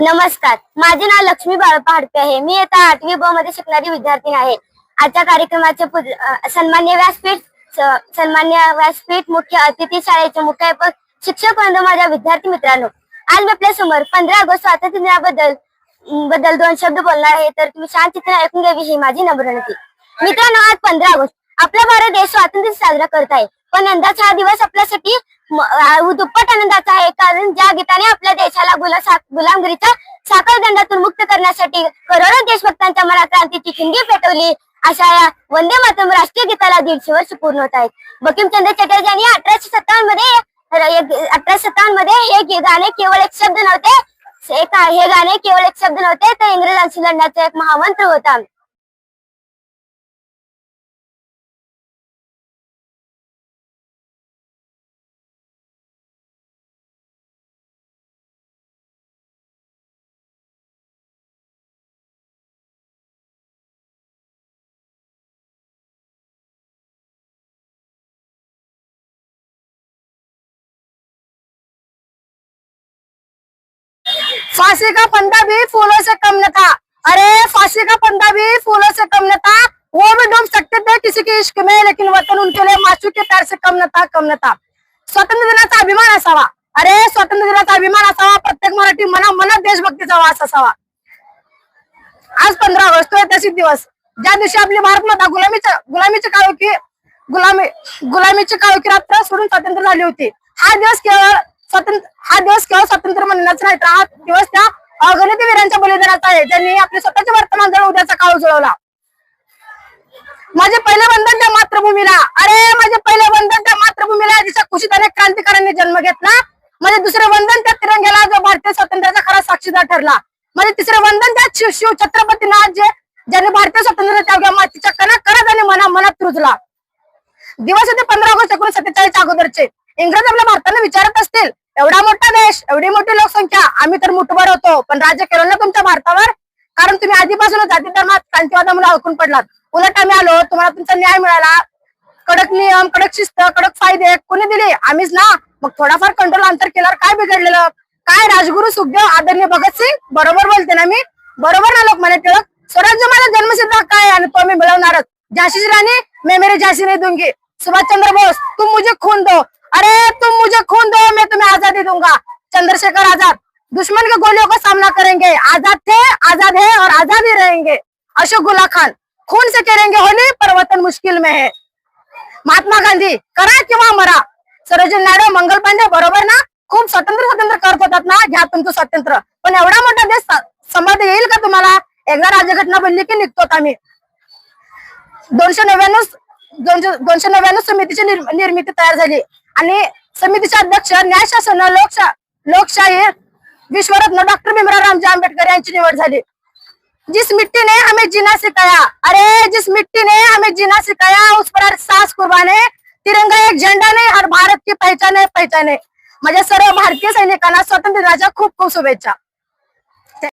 नमस्कार, माझे नाव लक्ष्मी बाळप्पा हडपे आहे. मी इयत्ता 8वी ब मध्ये शिकणारी विद्यार्थी आहे. आजच्या कार्यक्रमाचे सन्मान्य व्यासपीठ मुख्य अतिथी, शाळेचे मुख्याध्यापक, शिक्षक वृंद, माझ्या विद्यार्थी मित्रांनो, आज मी आपल्या समोर 15 ऑगस्ट स्वातंत्र्य दिनाबद्दल 2 शब्द बोलणार आहे. तर तुम्ही शांततेने ऐकून घ्यावी ही माझी नम्र विनंती. मित्रांनो, आज 15 ऑगस्ट आपला भारत देश स्वातंत्र्य साजरा करत आहे. पण यंदाचा हा दिवस आपल्यासाठी दुप्पट आनंदाचा आहे, कारण ज्या गीताने आपल्या देशाला गुलामगिरीच्या साखळदंडातून मुक्त करण्यासाठी करोडो देशभक्तांच्या मनात क्रांतीची ठिणगी पेटवली, अशा या वंदे मातरम राष्ट्रीय गीताला 150 वर्ष पूर्ण होत आहेत. बंकिमचंद्र चटर्जी यांनी 1857 मध्ये हे गाणे केवळ एक शब्द नव्हते, तर इंग्रजांशी लढण्याचा एक महामंत्र होता. फांसी का फंदा भी फूलों से कम न था। अरे फांसी का फंदा भी फूलों से कम न था। वो भी डूब सकते थे किसी के इश्क में, लेकिन वतन उनके लिए मासूम के प्यार से कम न था, कम न था. स्वातंत्र्य दिनाचा अभिमान असावा. अरे स्वातंत्र्य दिनाचा अभिमान असावा. प्रत्येक मराठी मनात देशभक्तीचा वास असावा. आज 15 ऑगस्ट तो ऐतिहासिक दिवस, ज्या दिवशी आपली भारत माता गुलामीची काळोखी रात्र सोडून स्वतंत्र झाली होती. हा दिवस केवळ स्वातंत्र्य म्हणण्याचा नाही, तर हा दिवस त्या अगणित वीरांच्या बलिदानाचा आहे, ज्यांनी आपले स्वतःचे वर्तमान जण उद्याचा काळ उजळवला. माझे पहिले वंदन त्या मातृभूमीला. अरे माझे पहिले वंदन त्या मातृभूमीला, जिच्या कुशीत अनेक क्रांतिकारांनी जन्म घेतला. माझे दुसरे वंदन त्या तिरंग्याला, जो भारतीय स्वातंत्र्याचा खरा साक्षीदार ठरला. माझे तिसरे वंदन त्या शिव छत्रपतींना, ज्यांनी भारतीय स्वातंत्र्याच्या अवघ्या मातीच्या कणाकणात आणि मनात रुजला. दिवस होते 15 ऑगस्ट 1947 अगोदरचे. इंग्रज आपल्या भारताला विचारत असतील, एवढा मोठा देश, एवढी मोठी लोकसंख्या, आम्ही तर मुठभर होतो, पण राज्य केलं ना तुमच्या भारतावर, कारण तुम्ही आधीपासूनच जाती धर्मात क्रांतिवादामुळे अडकून पडलात. उलट आम्ही आलो, तुम्हाला तुमचा न्याय मिळाला. कडक नियम, कडक शिस्त, कडक फायदे कोणी दिले? आम्हीच ना. मग थोडाफार कंट्रोल अंतर केल्यावर काय बिघडलेलं? काय राजगुरु सुखदेव, आदरणीय भगतसिंग, बरोबर बोलते ना मी? बरोबर ना लोकमान्य टिळक? स्वराज्य माझा जन्मसिद्ध हक्क आहे आणि तो मी मिळवणारच. झाशीची राणी, मैं मेरी झांसी नहीं दूंगी. सुभाषचंद्र बोस, तुम मुझे खून दो. अरे तुम मुझे खून दो, मैं तुम्हें आजादी दूंगा. चंद्रशेखर आजाद, दुश्मन के गोलियों का सामना करेंगे, आजाद थे, आजाद है और आजाद ही रहेंगे. अशोक गुला खान, खून से करेंगे होली, पर वतन मुश्किल में है. महात्मा गांधी, करा किंवा मरा. सरोजिनी नायडू, मंगल पांडे, बरोबर ना? खूप स्वतंत्र करत होतात ना. घ्या तुमचं स्वातंत्र्य, पण एवढा मोठा देश सांभाळता येईल का तुम्हाला? एकदा राज्यघटना बनली की निघतो आम्ही. 299 समितीची निर्मिती तयार झाली आणि समितीचे अध्यक्ष, न्यायशासन, लोकशाही, विश्वरत्न डॉक्टर भीमराव रामजी आंबेडकर यांची निवड झाली. जिस मिट्टी ने हमें जीना सिखाया, अरे जिस मिट्टी ने हमें जीना सिखाया, उस पर सांस कुर्बान है. तिरंगा एक झेंडा नाही, हर भारत की पहचान है. माझ्या सर्व भारतीय सैनिकांना स्वातंत्र्य दिनाच्या खूप खूप शुभेच्छा.